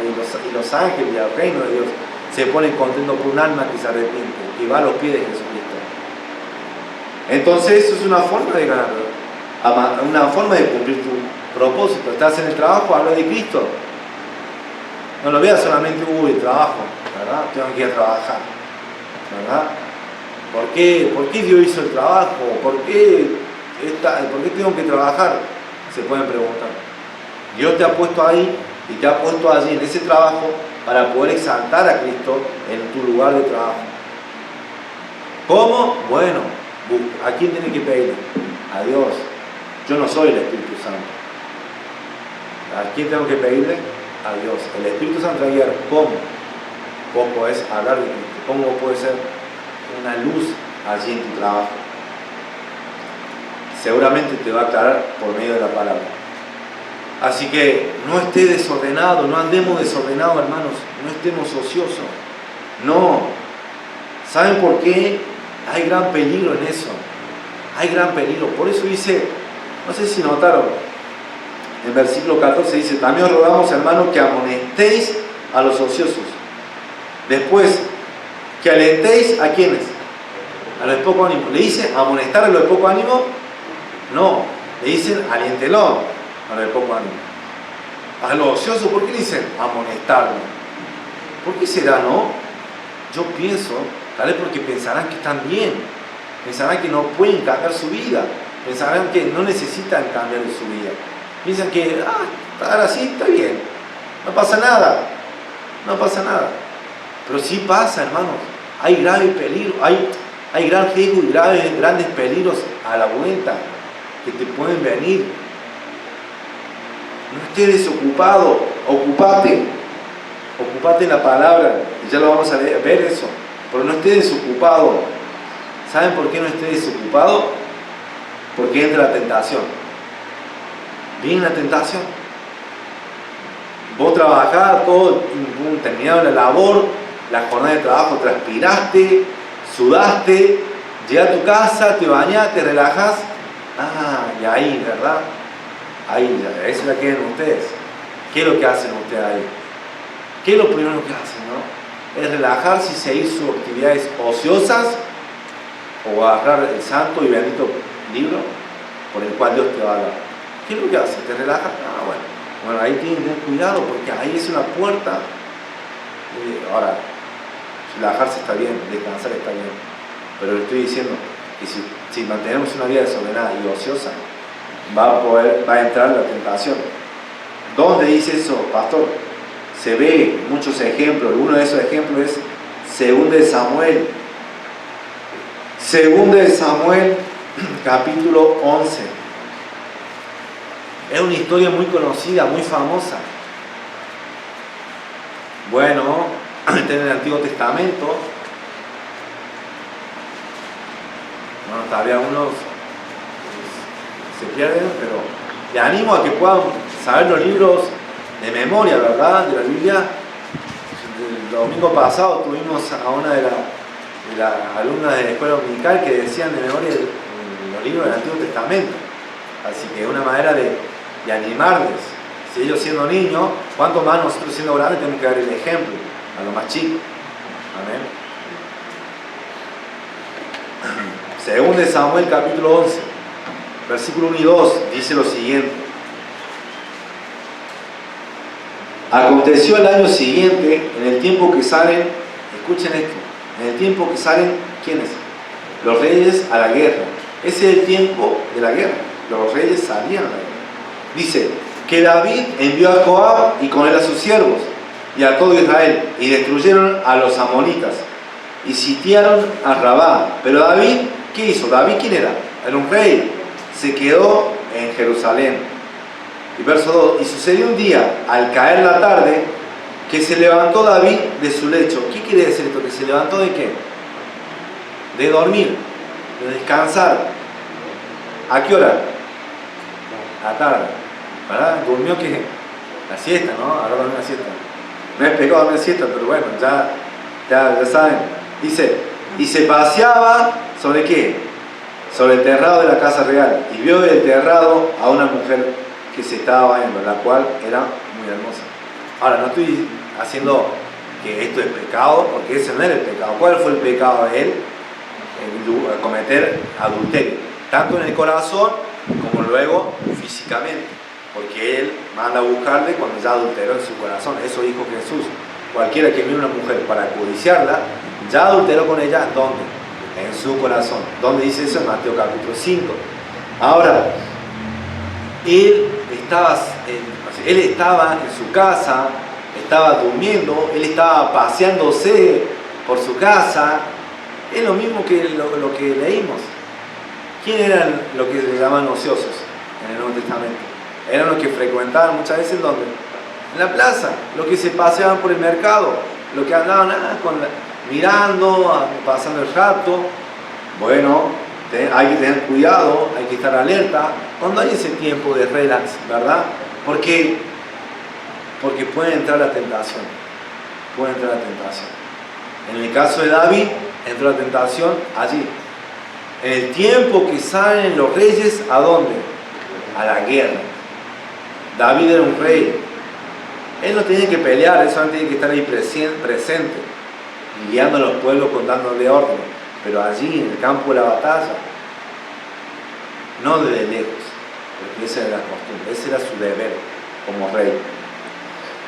y los ángeles y el reino de Dios se ponen contentos por un alma que se arrepiente, que va a los pies de Jesucristo. Entonces eso es una forma de ganar, una forma de cumplir tu propósito. Estás en el trabajo, habla de Cristo. No lo veas solamente, el trabajo, ¿verdad? Tengo que ir a trabajar, ¿verdad? ¿Por qué Dios hizo el trabajo? ¿Por qué tengo que trabajar? Se pueden preguntar. Dios te ha puesto ahí y te ha puesto allí en ese trabajo para poder exaltar a Cristo en tu lugar de trabajo. ¿Cómo? Bueno, ¿a quién tiene que pedirle? A Dios. Yo no soy el Espíritu Santo. ¿A quién tengo que pedirle? A Dios. El Espíritu Santo va a guiar cómo. Vos podés hablar de Cristo. ¿Cómo vos podés ser una luz allí en tu trabajo? Seguramente te va a aclarar por medio de la palabra. Así que no esté desordenado, no andemos desordenados, hermanos, no estemos ociosos. No. ¿Saben por qué? Hay gran peligro en eso. Hay gran peligro. Por eso dice, no sé si notaron, en versículo 14 dice, también os rogamos, hermanos, que amonestéis a los ociosos. Después, que alentéis a quienes, a los de poco ánimo. ¿Le dicen amonestar a los de poco ánimo? No, le dicen aliéntelo a los de poco ánimo. A los ociosos, ¿por qué le dicen amonestarlo? ¿Por qué será, no? Yo pienso, tal vez porque pensarán que están bien, pensarán que no pueden cambiar su vida, pensarán que no necesitan cambiar su vida. Piensan que, estar así está bien, no pasa nada, no pasa nada. Pero sí pasa, hermanos, hay grave peligro, Hay gran riesgo y grandes peligros a la vuelta que te pueden venir. No estés desocupado, ocupate en la palabra, y ya lo vamos a ver eso, pero no estés desocupado. ¿Saben por qué no estés desocupado? Porque entra la tentación. Viene la tentación. Vos trabajás, todo terminado la labor, la jornada de trabajo, transpiraste, sudaste, llegas a tu casa, te bañas, te relajas. Y ahí, ¿verdad? Ahí, eso la quieren ustedes. ¿Qué es lo que hacen ustedes ahí? ¿Qué es lo primero que hacen, no? Es relajarse y seguir sus actividades ociosas o agarrar el santo y bendito libro por el cual Dios te va a hablar. ¿Qué es lo que haces? ¿Te relajas? Bueno, ahí tienes que tener cuidado porque ahí es una puerta. Ahora, relajarse está bien, descansar está bien, pero le estoy diciendo que si mantenemos una vida desordenada y ociosa, va a entrar la tentación. ¿Dónde dice eso, pastor? Se ve muchos ejemplos. Uno de esos ejemplos es 2 Samuel. 2 Samuel, capítulo 11. Es una historia muy conocida, muy famosa. Bueno, está en el Antiguo Testamento. Bueno, todavía algunos se pierden, pero les animo a que puedan saber los libros de memoria, ¿verdad? De la Biblia. El domingo pasado tuvimos a una de las alumnas de la escuela dominical que decían de memoria los libros del Antiguo Testamento. Así que es una manera de animarles. Si ellos siendo niños, cuánto más nosotros siendo grandes tenemos que dar el ejemplo a los más chicos. Amén. 2 Samuel capítulo 11, versículo 1 y 2 dice lo siguiente. Aconteció el año siguiente, en el tiempo que salen, escuchen esto, en el tiempo que salen, ¿quiénes? Los reyes a la guerra. Ese es el tiempo de la guerra. Los reyes salían a la guerra. Dice que David envió a Joab y con él a sus siervos y a todo Israel y destruyeron a los amonitas y sitiaron a Rabá. Pero David, ¿qué hizo? David, ¿quién era? Era un rey. Se quedó en Jerusalén. Y verso 2, y sucedió un día, al caer la tarde, que se levantó David de su lecho. ¿Qué quiere decir esto? ¿Que se levantó de qué? De dormir, de descansar. ¿A qué hora? A la tarde. ¿Verdad? Durmió que la siesta, ¿no? Ahora dormir la siesta. No es pecado dormir siesta, pero bueno, ya saben. Dice, y se paseaba ¿sobre qué? Sobre el terrado de la casa real. Y vio del terrado a una mujer que se estaba bañando, la cual era muy hermosa. Ahora, no estoy haciendo que esto es pecado, porque ese no era el pecado. ¿Cuál fue el pecado de él? El cometer adulterio, tanto en el corazón como luego físicamente, porque él manda a buscarle cuando ya adulteró en su corazón. Eso dijo Jesús. Cualquiera que mire a una mujer para codiciarla, ya adulteró con ella, ¿dónde? En su corazón. ¿Dónde dice eso? En Mateo capítulo 5. Ahora, él estaba en su casa, estaba durmiendo, él estaba paseándose por su casa. Es lo mismo que lo que leímos. ¿Quién eran los que se llaman ociosos en el Nuevo Testamento? Eran los que frecuentaban muchas veces ¿dónde? En la plaza, los que se paseaban por el mercado, los que andaban mirando, pasando el rato. Bueno, hay que tener cuidado, hay que estar alerta cuando hay ese tiempo de relax, ¿verdad? Porque puede entrar la tentación. Puede entrar la tentación. En el caso de David, entró la tentación allí. En el tiempo que salen los reyes, ¿a dónde? A la guerra. David era un rey. Él no tenía que pelear, él solamente tenía que estar ahí presente, guiando a los pueblos, dándole orden. Pero allí, en el campo de la batalla, no desde lejos, porque esa era la costumbre, ese era su deber como rey.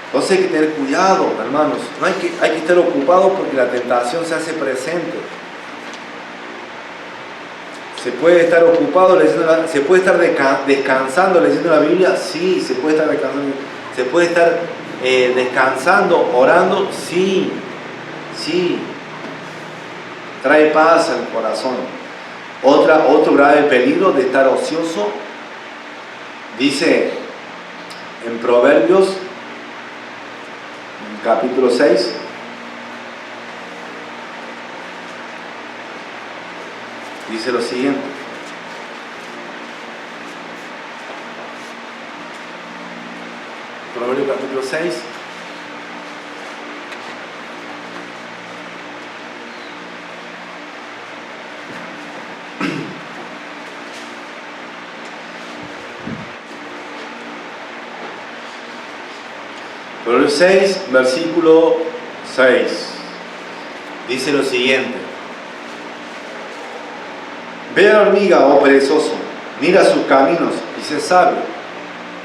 Entonces hay que tener cuidado, hermanos. No hay que estar ocupados porque la tentación se hace presente. ¿Se puede estar ocupado leyendo se puede estar descansando leyendo la Biblia? Sí, se puede estar descansando. ¿Se puede estar descansando, orando? Sí, sí. trae paz al corazón. Otro grave peligro de estar ocioso, dice en Proverbios, capítulo 6, dice lo siguiente. Proverbios capítulo 6. Proverbios 6, versículo 6. Dice lo siguiente. Ve a la hormiga, oh perezoso, mira sus caminos y sé sabio,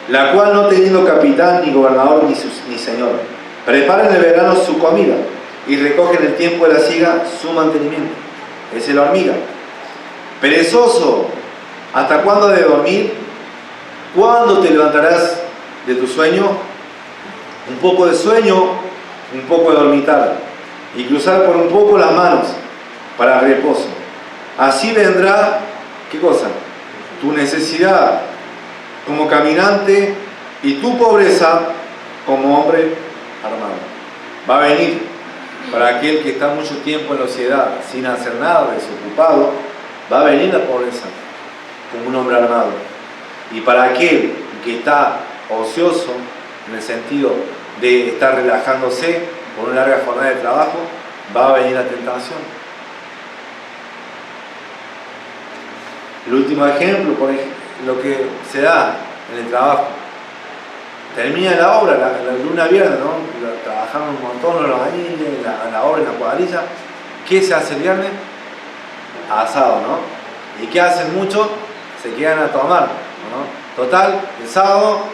la cual no teniendo capitán, ni gobernador, ni señor, prepara en el verano su comida y recoge en el tiempo de la siega su mantenimiento. Esa es la hormiga. Perezoso, ¿hasta cuándo has de dormir? ¿Cuándo te levantarás de tu sueño? Un poco de sueño, un poco de dormitar, y cruzar por un poco las manos para reposo. Así vendrá, ¿qué cosa? Tu necesidad como caminante y tu pobreza como hombre armado. Va a venir para aquel que está mucho tiempo en la sociedad sin hacer nada, desocupado, va a venir la pobreza como un hombre armado. Y para aquel que está ocioso, en el sentido de estar relajándose por una larga jornada de trabajo, va a venir la tentación. El último ejemplo, por ejemplo, lo que se da en el trabajo. Termina la obra, la luna viernes, ¿no? Trabajaron un montón los albañiles, en la obra, en la cuadrilla. ¿Qué se hace el viernes? Asado, ¿no? ¿Y qué hacen muchos? Se quedan a tomar, ¿no? Total, el sábado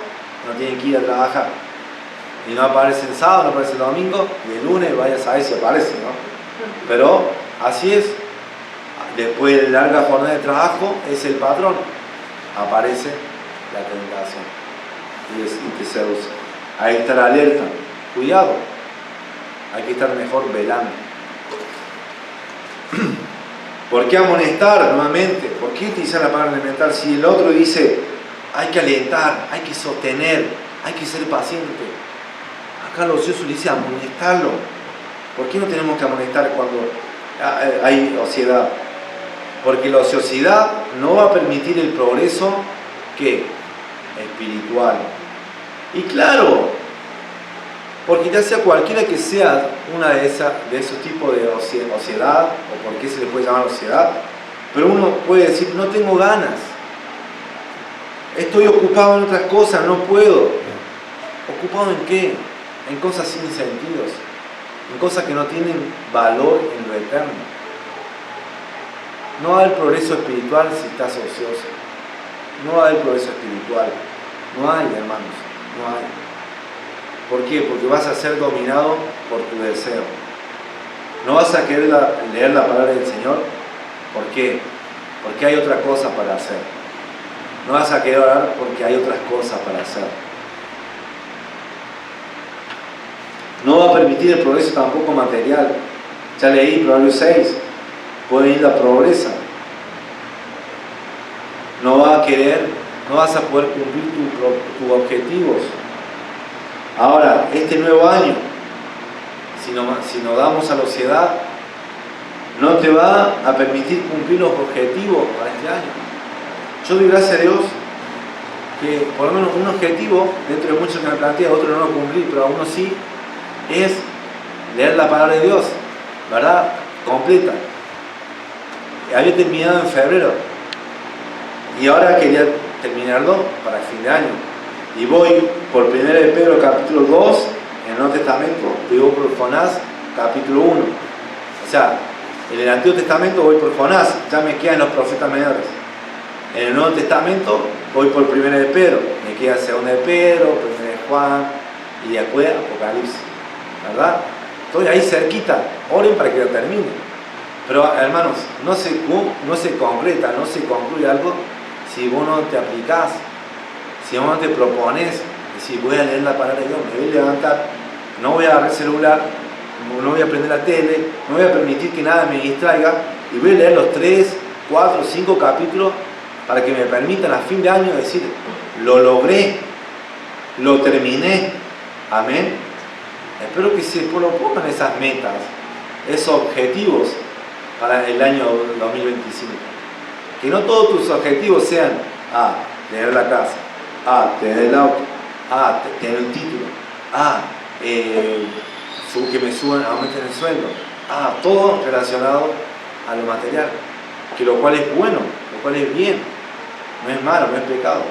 no tienen que ir a trabajar. Y no aparece el sábado, no aparece el domingo, y el lunes vaya a saber si aparece, ¿no? Pero así es. Después de larga jornada de trabajo, es el patrón. Aparece la tentación y te seduce. Hay que estar alerta, cuidado, hay que estar mejor velando. ¿Por qué amonestar nuevamente? ¿Por qué utilizar la palabra alimentar? Si el otro dice, hay que alentar, hay que sostener, hay que ser paciente. Acá los ocioso dice amonestarlo. ¿Por qué no tenemos que amonestar cuando hay ociedad? Porque la ociosidad no va a permitir el progreso, ¿qué? Espiritual. Y claro, porque ya sea cualquiera que sea una de esos tipos de ociedad, o por qué se le puede llamar ociedad, pero uno puede decir, no tengo ganas, estoy ocupado en otras cosas, no puedo. ¿Ocupado en qué? En cosas sin sentidos, en cosas que no tienen valor en lo eterno. No va a haber progreso espiritual si estás ocioso. No va a haber progreso espiritual. No hay, hermanos, no hay. ¿Por qué? Porque vas a ser dominado por tu deseo. No vas a querer leer la palabra del Señor. ¿Por qué? Porque hay otra cosa para hacer. No vas a querer orar porque hay otras cosas para hacer. No va a permitir el progreso tampoco material. Ya leí Proverbios 6. Puede venir la pobreza. No vas a querer, no vas a poder cumplir tus objetivos. Ahora, este nuevo año, si nos damos a la sociedad, no te va a permitir cumplir los objetivos para este año. Yo doy gracias a Dios que por lo menos un objetivo, dentro de muchos que me plantea, otros no lo cumplí, pero a uno sí, es leer la palabra de Dios, ¿verdad? Completa. Había terminado en febrero y ahora quería terminarlo para el fin de año. Y voy por 1 de Pedro capítulo 2 en el Nuevo Testamento, y voy por Jonás capítulo 1. O sea, en el Antiguo Testamento voy por Jonás, ya me quedan los profetas menores. En el Nuevo Testamento voy por 1 de Pedro, me queda 2 de Pedro, 1 de Juan y después Apocalipsis, ¿verdad? Estoy ahí cerquita, oren para que lo termine. Pero hermanos, no se concreta, no se concluye algo si vos no te aplicás, si vos no te propones, decir voy a leer la palabra de Dios, me voy a levantar, no voy a agarrar el celular, no voy a prender la tele, no voy a permitir que nada me distraiga y voy a leer los 3, 4, 5 capítulos para que me permitan a fin de año decir, lo logré, lo terminé. Amén. Espero que se propongan esas metas, esos objetivos para el año 2025. Que no todos tus objetivos sean tener la casa, tener el auto, tener un título, que me aumenten el sueldo, todo relacionado a lo material, que lo cual es bueno, lo cual es bien, no es malo, no es pecado.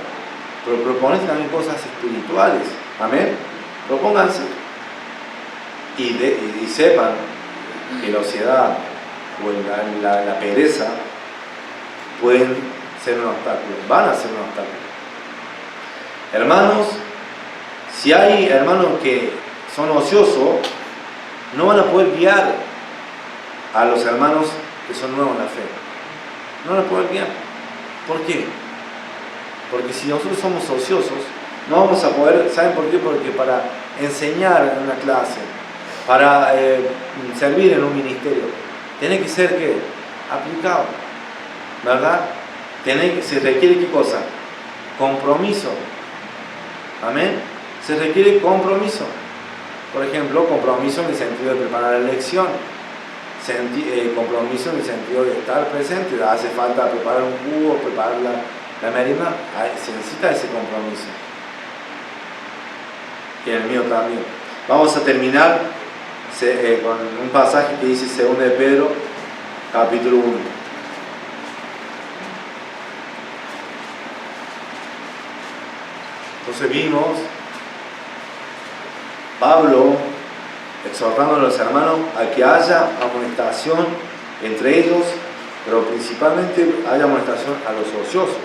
Pero proponete también cosas espirituales, amén. Propónganse y sepan que la ociosidad o la pereza pueden ser un obstáculo, van a ser un obstáculo. Hermanos, si hay hermanos que son ociosos, no van a poder guiar a los hermanos que son nuevos en la fe. No van a poder guiar. ¿Por qué? Porque si nosotros somos ociosos, no vamos a poder, ¿saben por qué? Porque para enseñar en una clase, para servir en un ministerio, tiene que ser ¿qué? Aplicado, ¿verdad? Se requiere ¿qué cosa? Compromiso. Amén. Se requiere compromiso. Por ejemplo, compromiso en el sentido de preparar la lección, compromiso en el sentido de estar presente. Hace falta preparar un jugo, preparar la merienda, se necesita ese compromiso. Y el mío también. Vamos a terminar con un pasaje que dice 2 de Pedro, capítulo 1. Entonces vimos Pablo exhortando a los hermanos a que haya amonestación entre ellos, pero principalmente haya amonestación a los ociosos.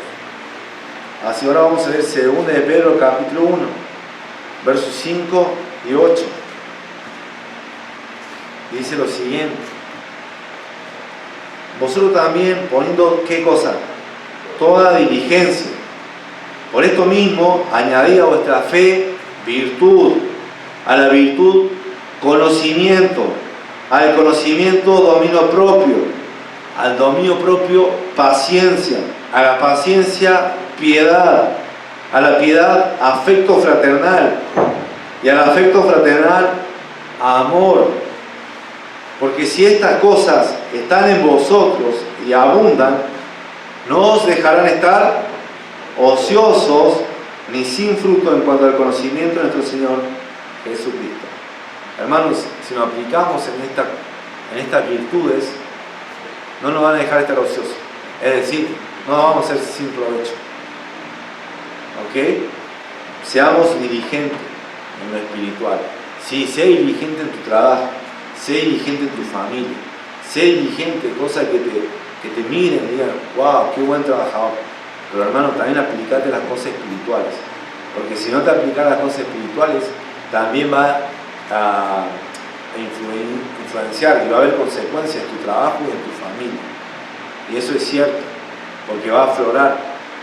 Así ahora vamos a leer 2 de Pedro capítulo 1, versos 5 y 8. Dice lo siguiente: vosotros también poniendo ¿qué cosa? Toda diligencia. Por esto mismo añadid a vuestra fe virtud, a la virtud conocimiento, al conocimiento dominio propio, al dominio propio paciencia, a la paciencia piedad, a la piedad afecto fraternal y al afecto fraternal amor. Porque si estas cosas están en vosotros y abundan, no os dejarán estar ociosos ni sin fruto en cuanto al conocimiento de nuestro Señor Jesucristo. Hermanos, si nos aplicamos en estas virtudes, no nos van a dejar estar ociosos. Es decir, no vamos a ser sin provecho. ¿Ok? Seamos diligentes en lo espiritual. Sí, sé diligente en tu trabajo, sé diligente en tu familia, sé diligente, cosas que te miren y digan, wow, qué buen trabajador. Pero hermano, también aplicate las cosas espirituales. Porque si no te aplicas las cosas espirituales, también va a influenciar y va a haber consecuencias en tu trabajo y en tu familia. Y eso es cierto, porque va a aflorar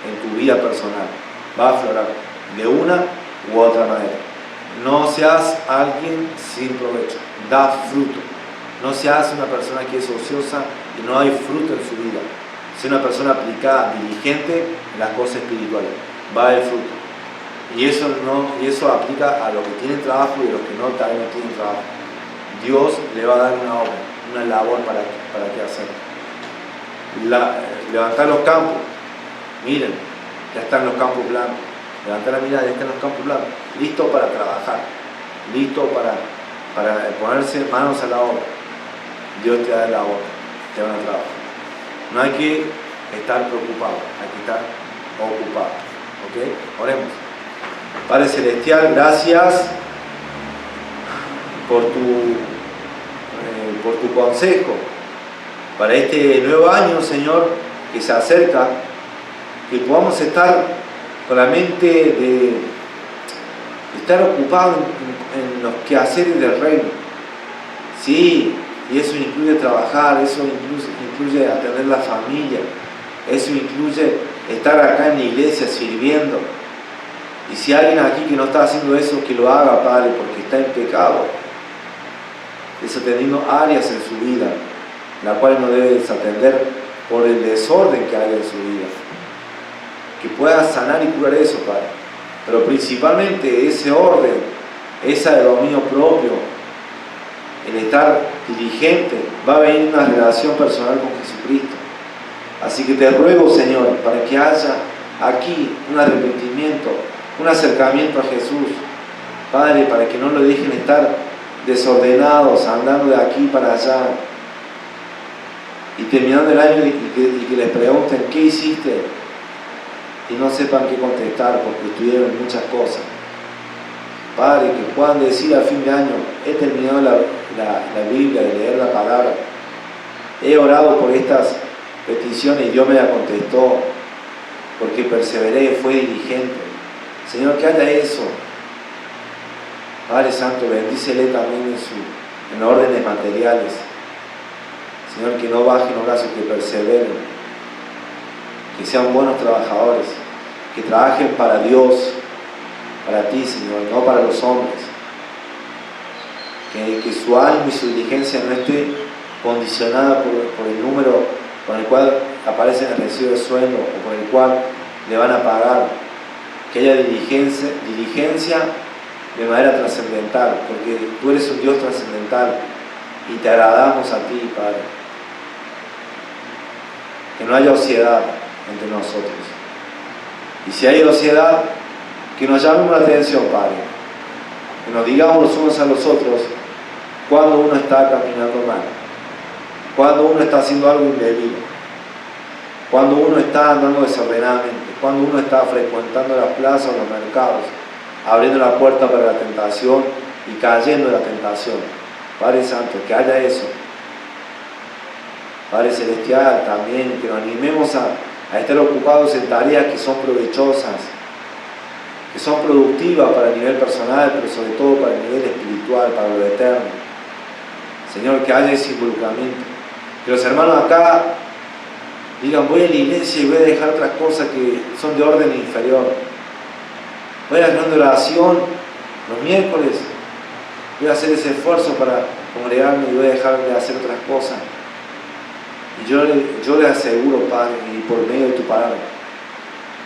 en tu vida personal, va a aflorar de una u otra manera. No seas alguien sin provecho, da fruto. No seas una persona que es ociosa y no hay fruto en su vida. Sea una persona aplicada, diligente en las cosas espirituales, va a haber fruto. Y eso aplica a los que tienen trabajo y a los que también no tienen trabajo. Dios le va a dar una obra, una labor para qué hacer. Levantar los campos. Miren, ya están los campos blancos. Levantar la mirada, ya están los campos blancos. Listo para trabajar. Listo para ponerse manos a la obra. Dios te da la obra, te da un trabajo. No hay que estar preocupado, hay que estar ocupado. ¿Ok? Oremos. Padre Celestial, gracias por tu consejo para este nuevo año, Señor, que se acerca, que podamos estar con la mente de estar ocupados en los quehaceres del reino. Sí, y eso incluye trabajar, eso incluye atender la familia, eso incluye estar acá en la iglesia sirviendo. Y si hay alguien aquí que no está haciendo eso, que lo haga, Padre, porque está en pecado. desatendiendo áreas en su vida, la cual no debe desatender por el desorden que hay en su vida. Que pueda sanar y curar eso, Padre. Pero principalmente ese orden, ese dominio propio, el estar diligente, va a venir una relación personal con Jesucristo. Así que te ruego, Señor, para que haya aquí un arrepentimiento, un acercamiento a Jesús, Padre, para que no lo dejen estar desordenados, andando de aquí para allá, y terminando el año y que les pregunten ¿qué hiciste? Y no sepan qué contestar porque estuvieron muchas cosas. Padre, que puedan decir al fin de año: he terminado la Biblia, de leer la palabra, he orado por estas peticiones y Dios me la contestó, porque perseveré, fue diligente. Señor, que haya eso. Padre Santo, bendícele también en órdenes materiales. Señor, que no bajen los brazos, que perseveren, que sean buenos trabajadores, que trabajen para Dios, para ti, Señor, no para los hombres. Que su ánimo y su diligencia no esté condicionada por el número con el cual aparece en el recibo de sueldo o por el cual le van a pagar. Que haya diligencia de manera trascendental, porque tú eres un Dios trascendental y te agradamos a ti, Padre. Que no haya ociedad entre nosotros. Y si hay ociedad, que nos llamemos la atención, Padre. Que nos digamos los unos a los otros cuando uno está caminando mal, cuando uno está haciendo algo indebido, cuando uno está andando desordenadamente, cuando uno está frecuentando las plazas o los mercados, abriendo la puerta para la tentación y cayendo en la tentación. Padre Santo, que haya eso. Padre Celestial, también que nos animemos a estar ocupados en tareas que son provechosas, que son productivas para el nivel personal, pero sobre todo para el nivel espiritual, para lo eterno. Señor, que haya ese involucramiento. Que los hermanos acá digan: voy a la iglesia y voy a dejar otras cosas que son de orden inferior. Voy a hacer una oración los miércoles, voy a hacer ese esfuerzo para congregarme y voy a dejar de hacer otras cosas. Y yo les aseguro, Padre, y por medio de tu palabra,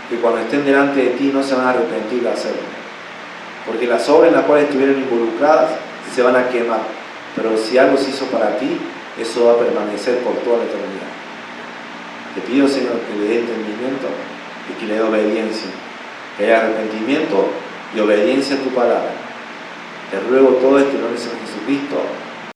que cuando estén delante de ti no se van a arrepentir de hacerlo. Porque las obras en las cuales estuvieron involucradas se van a quemar. Pero si algo se hizo para ti, eso va a permanecer por toda la eternidad. Te pido, Señor, que le dé entendimiento y que le dé obediencia. Que haya arrepentimiento y obediencia a tu palabra. Te ruego todo esto en nombre de Jesucristo.